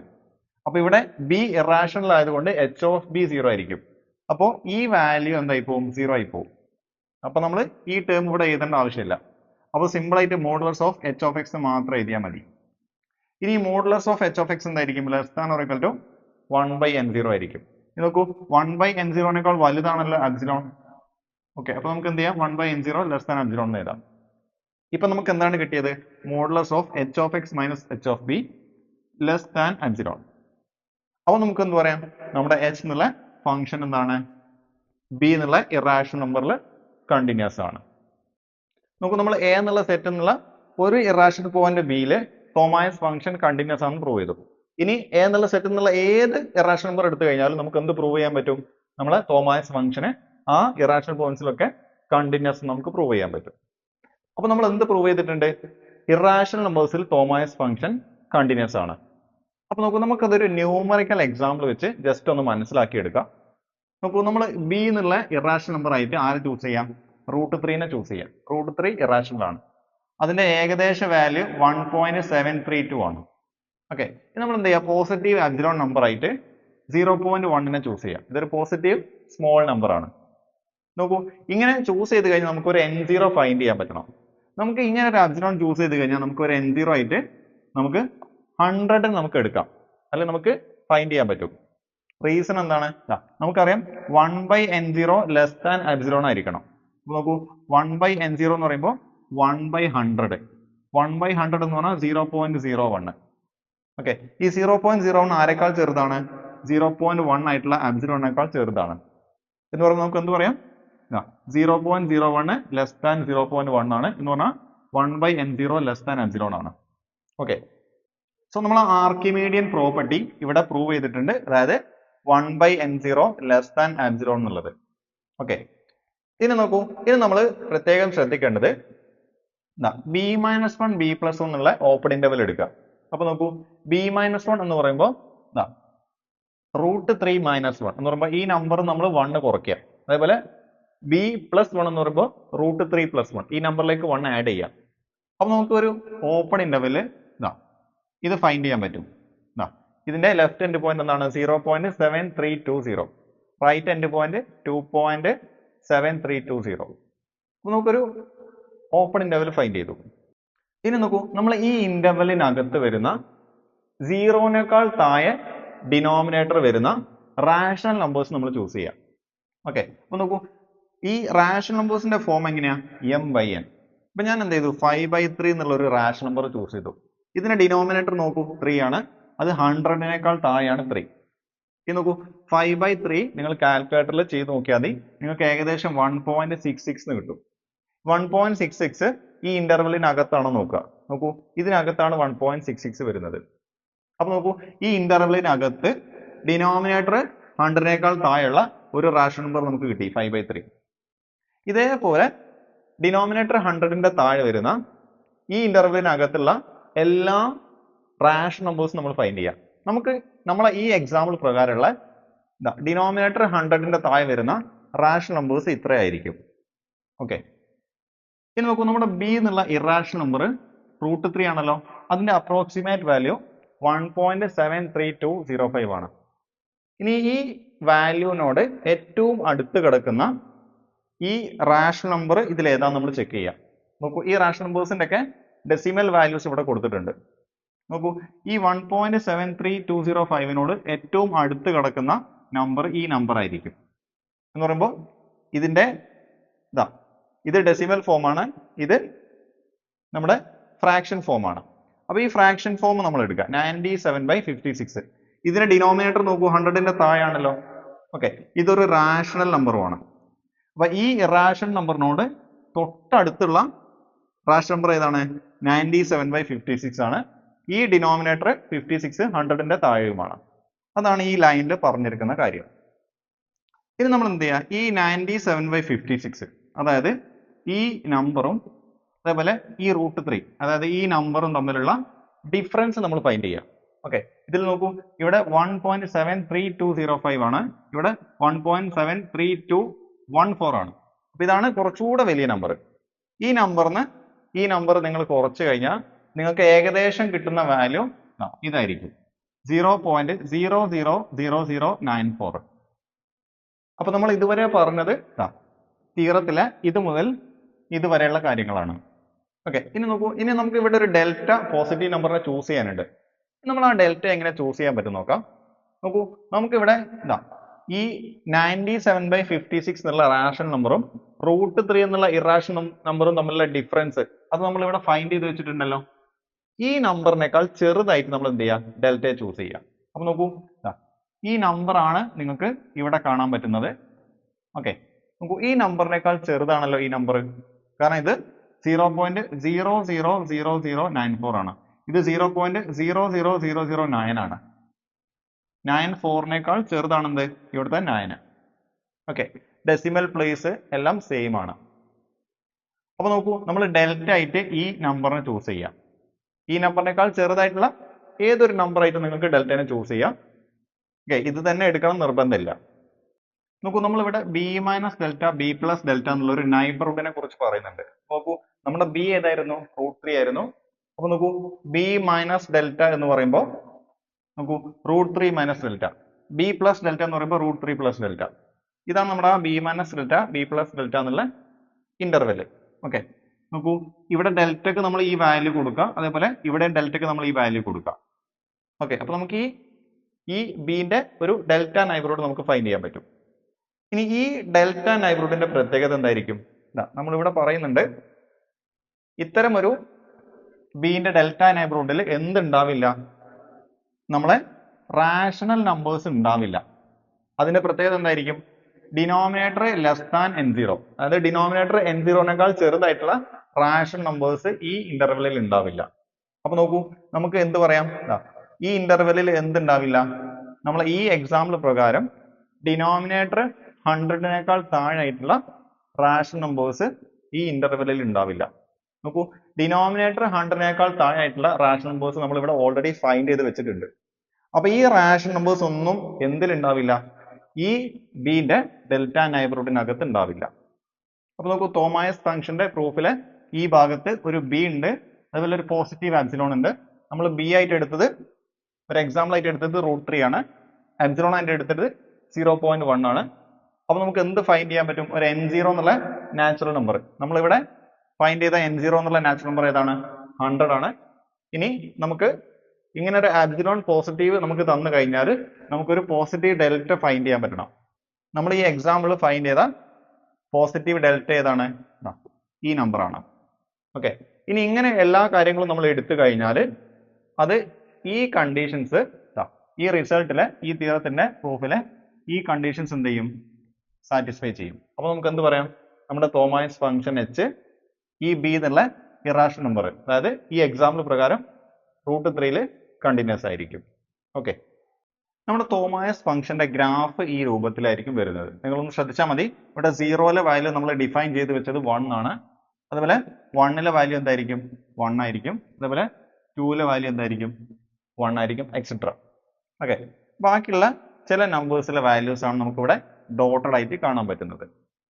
അപ്പൊ ഇവിടെ ബി ഇറാഷണൽ ആയതുകൊണ്ട് h ഓഫ് ബി 0 ആയിരിക്കും. അപ്പോൾ ഈ വാല്യൂ എന്തായി പോകും? 0 ആയി പോകും. അപ്പൊ നമ്മൾ ഈ ടേം ഇവിടെ എഴുതേണ്ട ആവശ്യമില്ല. അപ്പോൾ സിമ്പിൾ ആയിട്ട് modulus of h of x മാത്രം എഴുതിയാൽ മതി. ഇനി modulus of h of x എന്തായിരിക്കും? Less than or equal to 1 by n0 ആയിരിക്കും. നോക്കൂ, 1 by n0നേക്കാൾ വലുതാണല്ലോ എപ്സിലോൺ. ഓക്കെ, അപ്പൊ നമുക്ക് എന്ത് ചെയ്യാം? 1 by n0 less than epsilon എന്ന് എഴുതാം. ഇപ്പൊ നമുക്ക് എന്താണ് കിട്ടിയത്? Modulus of h of X minus h of B less than epsilon. അപ്പൊ നമുക്ക് എന്ത് പറയാം? നമ്മുടെ h എന്നുള്ള ഫംഗ്ഷൻ എന്താണ്? b എന്നുള്ള ഇറാഷണൽ നമ്പറിൽ കണ്ടിന്യൂസ് ആണ്. നോക്കൂ, നമ്മൾ എ എന്നുള്ള സെറ്റ് എന്നുള്ള ഒരു ഇറാഷണൽ പോയിന്റ് ബിയിൽ തോമായസ് ഫംഗ്ഷൻ കണ്ടിന്യൂസ് ആണെന്ന് പ്രൂവ് ചെയ്തു. ഇനി എ എന്നുള്ള സെറ്റ് എന്നുള്ള ഏത് ഇറാഷണൽ നമ്പർ എടുത്തു കഴിഞ്ഞാലും നമുക്ക് എന്ത് പ്രൂവ് ചെയ്യാൻ പറ്റും? നമ്മളെ തോമായസ് ഫംഗ്ഷന് ആ ഇറാഷണൽ പോയിന്റ്സിലൊക്കെ കണ്ടിന്യൂസ് നമുക്ക് പ്രൂവ് ചെയ്യാൻ പറ്റും. അപ്പൊ നമ്മൾ എന്ത് പ്രൂവ് ചെയ്തിട്ടുണ്ട്? ഇറാഷണൽ നമ്പേഴ്സിൽ തോമായസ് ഫംഗ്ഷൻ കണ്ടിന്യൂസ് ആണ്. അപ്പൊ നോക്കൂ, നമുക്കതൊരു ന്യൂമറിക്കൽ എക്സാമ്പിൾ വെച്ച് ജസ്റ്റ് ഒന്ന് മനസ്സിലാക്കി എടുക്കാം. നോക്കൂ, നമ്മൾ ബി എന്നുള്ള ഇറാഷണൽ നമ്പർ ആയിട്ട് ആരെ ചൂസ് ചെയ്യാം? √3 ചൂസ് ചെയ്യാം. √3 ഇറാഷണൽ ആണ്. അതിന്റെ ഏകദേശ വാല്യൂ 1.732 ആണ്. ഓക്കെ, നമ്മൾ എന്ത് ചെയ്യാം? പോസിറ്റീവ് അബ്സലൂൺ നമ്പർ ആയിട്ട് 0.1 ചൂസ് ചെയ്യാം. ഇതൊരു പോസിറ്റീവ് സ്മോൾ നമ്പർ ആണ്. നോക്കൂ, ഇങ്ങനെ ചൂസ് ചെയ്ത് കഴിഞ്ഞാൽ നമുക്ക് ഒരു n0 ഫൈൻഡ് ചെയ്യാൻ പറ്റണം. നമുക്ക് ഇങ്ങനെ ഒരു അബ്സലൂൺ ചൂസ് ചെയ്ത് കഴിഞ്ഞാൽ നമുക്ക് ഒരു n0 ആയിട്ട് നമുക്ക് 100 നമുക്ക് എടുക്കാം, അല്ലെങ്കിൽ നമുക്ക് ഫൈൻഡ് ചെയ്യാൻ പറ്റും. റീസൺ എന്താണ്? നമുക്കറിയാം 1/n0 ലെസ് ദാൻ എപ്സിലോൺ ആയിരിക്കണം. നോക്കൂ, 1/n0 എന്ന് പറയുമ്പോൾ 1/100. 1/100 എന്ന് പറഞ്ഞാൽ 0.01. ഓക്കെ, ഈ 0.01 ആരെക്കാൾ ചെറുതാണ്? 0.1 ആയിട്ടുള്ള എപ്സിലോണിനേക്കാൾ ചെറുതാണ്. എന്ന് പറയുമ്പോൾ നമുക്ക് എന്ത് പറയാം? 0.01 ലെസ് ദാൻ 0.1 ആണ് എന്ന് പറഞ്ഞാൽ 1/n0 ലെസ് ദാൻ എപ്സിലോൺ ആണ്. ഓക്കെ, സോ നമ്മൾ ആർക്കിമീഡിയൻ പ്രോപ്പർട്ടി ഇവിടെ പ്രൂവ് ചെയ്തിട്ടുണ്ട്, അതായത് 1/n0 ലെസ് ദാൻ എപ്സിലോൺ എന്നുള്ളത്. ഓക്കെ, ഇനി നോക്കൂ, ഇനി നമ്മൾ പ്രത്യേകം ശ്രദ്ധിക്കേണ്ടത് b-1 b+1 എന്നുള്ള ഓപ്പൺ ഇന്റർവൽ എടുക്കുക. അപ്പൊ നോക്കൂ, b-1 എന്ന് പറയുമ്പോൾ √3 - 1 എന്ന് പറയുമ്പോൾ ഈ നമ്പർ നമ്മൾ 1 കുറയ്ക്കുക. അതേപോലെ b+1 എന്ന് പറയുമ്പോൾ √3 + 1 ഈ നമ്പറിലേക്ക് 1 ആഡ് ചെയ്യാം. അപ്പൊ നമുക്ക് ഒരു ഓപ്പൺ ഇന്റർവെല് ഇത് ഫൈൻഡ് ചെയ്യാൻ പറ്റും. ഇതിന്റെ ലെഫ്റ്റ് എൻഡ് പോയിന്റ് എന്താണ്? 0.7320. Right end point 2.7320. അപ്പൊ നമുക്കൊരു ഓപ്പൺ ഇന്റർവെൽ ഫൈൻഡ് ചെയ്തു. ഇനി നോക്കൂ, നമ്മൾ ഈ ഇന്റർവെലിനകത്ത് വരുന്ന 0-നേക്കാൾ താഴെ ഡിനോമിനേറ്റർ വരുന്ന റാഷണൽ നമ്പേഴ്സ് നമ്മൾ ചൂസ് ചെയ്യാം. ഓക്കെ, അപ്പൊ നോക്കൂ, ഈ റാഷണൽ നമ്പേഴ്സിന്റെ ഫോം എങ്ങനെയാ? m/n. അപ്പൊ ഞാൻ എന്ത് ചെയ്തു? 5/3 എന്നുള്ള ഒരു റാഷണൽ നമ്പർ ചൂസ് ചെയ്തു. ഇതിന്റെ ഡിനോമിനേറ്റർ നോക്കൂ, 3 ആണ്. അത് 100-നേക്കാൾ താഴെയാണ് 3. ഇത് നോക്കൂ, 5/3 നിങ്ങൾ കാൽക്കുലേറ്ററിൽ ചെയ്ത് നോക്കിയാൽ മതി, നിങ്ങൾക്ക് ഏകദേശം 1.66 കിട്ടും. 1.66 ഈ ഇന്റർവെലിനകത്താണോ നോക്കുക. നോക്കൂ, ഇതിനകത്താണ് 1.66 വരുന്നത്. അപ്പൊ നോക്കൂ, ഈ ഇന്റർവെലിനകത്ത് ഡിനോമിനേറ്റർ 100-നേക്കാൾ താഴെയുള്ള ഒരു റാഷണൽ നമ്പർ നമുക്ക് കിട്ടി, 5/3. ഇതേപോലെ ഡിനോമിനേറ്റർ 100-ന്റെ താഴെ വരുന്ന ഈ ഇന്റർവെലിനകത്തുള്ള എല്ലാ റാഷണൽ നമ്പേഴ്സും നമ്മൾ ഫൈൻഡ് ചെയ്യാം. നമുക്ക് നമ്മളെ ഈ എക്സാമ്പിൾ പ്രകാരമുള്ള ഡിനോമിനേറ്റർ 100-ന്റെ താഴെ വരുന്ന റാഷണൽ നമ്പേഴ്സ് ഇത്രയായിരിക്കും. ഓക്കെ, ഇനി നോക്കൂ, നമ്മുടെ ബി എന്നുള്ള ഇറാഷണൽ നമ്പർ √3 ആണല്ലോ. അതിന്റെ അപ്രോക്സിമേറ്റ് വാല്യൂ 1.73205 ആണ്. ഇനി ഈ വാല്യൂവിനോട് ഏറ്റവും അടുത്ത് കിടക്കുന്ന ഈ റാഷണൽ നമ്പർ ഇതിൽ ഏതാ നമ്മൾ ചെക്ക് ചെയ്യാം. നോക്കൂ, ഈ റാഷണൽ നമ്പേഴ്സിന്റെ ഒക്കെ ഡെസിമൽ വാല്യൂസ് ഇവിടെ കൊടുത്തിട്ടുണ്ട്. നോക്കൂ, ഈ 1.73205നോട് ഏറ്റവും അടുത്ത് കിടക്കുന്ന നമ്പർ ഈ നമ്പർ ആയിരിക്കും. എന്ന് പറയുമ്പോൾ ഇതിന്റെ ഇത് ഡെസിമൽ ഫോം ആണ്, ഇത് നമ്മുടെ ഫ്രാക്ഷൻ ഫോം ആണ്. അപ്പൊ ഈ ഫ്രാക്ഷൻ ഫോം നമ്മൾ എടുക്കുക, 97/56. ഇതിന്റെ ഡിനോമിനേറ്റർ നോക്കൂ, 100-ന്റെ താഴെയാണല്ലോ. ഓക്കെ, ഇതൊരു റാഷണൽ നമ്പറുമാണ്. അപ്പൊ ഈ ഇറാഷണൽ നമ്പറിനോട് തൊട്ടടുത്തുള്ള റാഷണൽ നമ്പർ ഏതാണ്? 97/56 ആണ്. ഈ ഡിനോമിനേറ്റർ 56 100-ന്റെ താഴെയുമാണ്. അതാണ് ഈ ലൈനിൽ പറഞ്ഞിരിക്കുന്ന കാര്യം. ഇനി നമ്മൾ എന്ത് ചെയ്യുക? ഈ 97/56, അതായത് ഈ നമ്പറും അതേപോലെ ഈ √3, അതായത് ഈ നമ്പറും തമ്മിലുള്ള ഡിഫറൻസ് നമ്മൾ ഫൈൻഡ് ചെയ്യാം. ഓക്കെ, ഇതിൽ നോക്കൂ, ഇവിടെ 1.73205 ആണ്, ഇവിടെ 1.73214 ആണ്. അപ്പൊ ഇതാണ് കുറച്ചുകൂടെ വലിയ നമ്പർ. ഈ നമ്പർ നിങ്ങൾ കുറച്ച് കഴിഞ്ഞാൽ നിങ്ങൾക്ക് ഏകദേശം കിട്ടുന്ന വാല്യൂ ഇതായിരിക്കും, 0.000094. അപ്പൊ നമ്മൾ ഇതുവരെ പറഞ്ഞത് തിയറത്തിലെ ഇത് മുതൽ ഇതുവരെയുള്ള കാര്യങ്ങളാണ്. ഓക്കെ, ഇനി നോക്കൂ, ഇനി നമുക്ക് ഇവിടെ ഒരു ഡെൽറ്റ പോസിറ്റീവ് നമ്പറിനെ ചൂസ് ചെയ്യാനുണ്ട്. നമ്മൾ ആ ഡെൽറ്റ എങ്ങനെ ചൂസ് ചെയ്യാൻ പറ്റും നോക്കാം. നോക്കൂ, നമുക്കിവിടെ ഈ 97/56 എന്നുള്ള റാഷണൽ നമ്പറും √3 എന്നുള്ള ഇറാഷണൽ നമ്പറും തമ്മിലുള്ള ഡിഫറൻസ് അത് നമ്മൾ ഇവിടെ ഫൈൻഡ് ചെയ്ത് വെച്ചിട്ടുണ്ടല്ലോ. ഈ നമ്പറിനേക്കാൾ ചെറുതായിട്ട് നമ്മൾ എന്ത് ചെയ്യുക? ഡെൽറ്റയെ ചൂസ് ചെയ്യുക. അപ്പൊ നോക്കൂ, ഈ നമ്പർ ആണ് നിങ്ങൾക്ക് ഇവിടെ കാണാൻ പറ്റുന്നത്. ഓക്കെ, നോക്കൂ, ഈ നമ്പറിനേക്കാൾ ചെറുതാണല്ലോ ഈ നമ്പർ, കാരണം ഇത് 0.000094 ആണ്. ഇത് 0.00009 ആണ്. 94നേക്കാൾ ചെറുതാണെന്ത് ഇവിടുത്തെ 9. ഓക്കെ, ഡെസിമൽ പ്ലേസ് എല്ലാം സെയിം ആണ്. അപ്പൊ നോക്കൂ, നമ്മൾ ഡെൽറ്റ ആയിട്ട് ഈ നമ്പറിനെ ചൂസ് ചെയ്യാം. ഈ നമ്പറിനേക്കാൾ ചെറുതായിട്ടുള്ള ഏതൊരു നമ്പർ ആയിട്ട് നിങ്ങൾക്ക് ഡെൽറ്റനെ ചൂസ് ചെയ്യാം. ഓക്കെ, ഇത് തന്നെ എടുക്കണം നിർബന്ധമില്ല. നോക്കൂ, നമ്മളിവിടെ B minus delta B plus delta എന്നുള്ള ഒരു നൈബർഹുഡിനെ കുറിച്ച് പറയുന്നുണ്ട്. നോക്കൂ, നമ്മുടെ ബി ഏതായിരുന്നു? √3 ആയിരുന്നു. അപ്പൊ നോക്കൂ, ബി മൈനസ് ഡെൽറ്റ എന്ന് പറയുമ്പോൾ നോക്കൂ √3 minus delta. B plus delta എന്ന് പറയുമ്പോൾ √3 പ്ലസ് ഡെൽറ്റ. ഇതാണ് നമ്മുടെ B minus delta B plus delta എന്നുള്ള ഇന്റർവെല്. ഓക്കെ, നോക്കൂ, ഇവിടെ ഡെൽറ്റക്ക് നമ്മൾ ഈ വാല്യൂ കൊടുക്കുക, അതേപോലെ ഇവിടെ ഡെൽറ്റക്ക് നമ്മൾ ഈ വാല്യൂ കൊടുക്കുക. ഓക്കെ, അപ്പൊ നമുക്ക് ഈ ബിന്റെ ഒരു ഡെൽറ്റ നൈബർഹുഡ് നമുക്ക് ഫൈൻഡ് ചെയ്യാൻ പറ്റും. ഇനി ഈ ഡെൽറ്റ നൈബർഹുഡിന്റെ പ്രത്യേകത എന്തായിരിക്കും? നമ്മളിവിടെ പറയുന്നുണ്ട്, ഇത്തരം ഒരു ബിന്റെ ഡെൽറ്റ നൈബർഹുഡിൽ എന്തുണ്ടാവില്ല? നമ്മളെ റാഷണൽ നമ്പേഴ്സ് ഉണ്ടാവില്ല. അതിന്റെ പ്രത്യേകത എന്തായിരിക്കും? ഡിനോമിനേറ്റർ ലെസ് ദാൻ n0, അതായത് ഡിനോമിനേറ്റർ n0നേക്കാൾ ചെറുതായിട്ടുള്ള റാഷണൽ നമ്പേഴ്സ് ഈ ഇന്റർവെല്ലിൽ ഉണ്ടാവില്ല. അപ്പൊ നോക്കൂ, നമുക്ക് എന്ത് പറയാം? ഈ ഇന്റർവെല്ലിൽ എന്തുണ്ടാവില്ല? നമ്മൾ ഈ എക്സാമ്പിൾ പ്രകാരം ഡിനോമിനേറ്റർ 100നേക്കാൾ താഴെയായിട്ടുള്ള റാഷണൽ നമ്പേഴ്സ് ഈ ഇന്റർവെല്ലിൽ ഉണ്ടാവില്ല. നോക്കൂ, ഡിനോമിനേറ്റർ 100നേക്കാൾ താഴെയായിട്ടുള്ള റാഷണൽ നമ്പേഴ്സ് നമ്മൾ ഇവിടെ ഓൾറെഡി ഫൈൻഡ് ചെയ്ത് വെച്ചിട്ടുണ്ട്. അപ്പൊ ഈ റാഷണൽ നമ്പേഴ്സ് ഒന്നും എന്തിലുണ്ടാവില്ല? ഈ ബിന്റെ ഡെൽറ്റ നൈബർഹുഡിനകത്ത് ഉണ്ടാവില്ല. അപ്പൊ നോക്കൂ, തോമായസ് ഫംഗ്ഷന്റെ പ്രൂഫിലെ ഈ ഭാഗത്ത് ഒരു ബി ഉണ്ട്, അതുപോലെ ഒരു പോസിറ്റീവ് ആപ്സിലോൺ ഉണ്ട്. നമ്മൾ ബി ആയിട്ട് എടുത്തത്, ഒരു എക്സാമ്പിൾ ആയിട്ട് എടുത്തത് √3 ആണ്. ആപ്സിലോൺ ആയിട്ട് എടുത്തത് 0.1 ആണ്. അപ്പൊ നമുക്ക് എന്ത് ഫൈൻഡ് ചെയ്യാൻ പറ്റും? ഒരു n0 എന്നുള്ള നാച്ചുറൽ നമ്പർ. നമ്മളിവിടെ ഫൈൻഡ് ചെയ്ത n0 എന്നുള്ള നാച്ചുറൽ നമ്പർ ഏതാണ്? 100 ആണ്. ഇനി നമുക്ക് ഇങ്ങനെ ഒരു ആപ്സിലോൺ പോസിറ്റീവ് നമുക്ക് തന്നു കഴിഞ്ഞാൽ നമുക്കൊരു പോസിറ്റീവ് ഡെൽറ്റ ഫൈൻഡ് ചെയ്യാൻ പറ്റണം. നമ്മൾ ഈ എക്സാമ്പിൾ ഫൈൻഡ് ചെയ്ത പോസിറ്റീവ് ഡെൽറ്റ ഏതാണ്? ഈ നമ്പർ ആണ്. ഓക്കെ, ഇനി ഇങ്ങനെ എല്ലാ കാര്യങ്ങളും നമ്മൾ എടുത്തു കഴിഞ്ഞാൽ അത് ഈ കണ്ടീഷൻസ്, ഈ റിസൾട്ടിലെ ഈ തിയറത്തിന്റെ പ്രൂഫിലെ ഈ കണ്ടീഷൻസ് എന്ത് ചെയ്യും? സാറ്റിസ്ഫൈ ചെയ്യും. അപ്പൊ നമുക്ക് എന്ത് പറയാം? നമ്മുടെ തോമായസ് ഫംഗ്ഷൻ h ഈ ബി എന്നുള്ള ഇറാഷണൽ നമ്പർ, അതായത് ഈ എക്സാമ്പിൾ പ്രകാരം √3 കണ്ടിന്യൂസ് ആയിരിക്കും. ഓക്കെ, നമ്മുടെ തോമായസ് ഫംഗ്ഷന്റെ ഗ്രാഫ് ഈ രൂപത്തിലായിരിക്കും വരുന്നത്. നിങ്ങളൊന്ന് ശ്രദ്ധിച്ചാൽ മതി. ഇവിടെ 0ലെ വാല്യൂ നമ്മൾ ഡിഫൈൻ ചെയ്ത് വെച്ചത് 1 ആണ്. അതുപോലെ 1ലെ വാല്യൂ എന്തായിരിക്കും? 1 ആയിരിക്കും. അതുപോലെ 2ലെ വാല്യൂ എന്തായിരിക്കും? 1 ആയിരിക്കും, എക്സെട്ര. ഓക്കെ, ബാക്കിയുള്ള ചില നമ്പേഴ്സിലെ വാല്യൂസ് ആണ് നമുക്കിവിടെ ഡോട്ടഡ് ആയിട്ട് കാണാൻ പറ്റുന്നത്.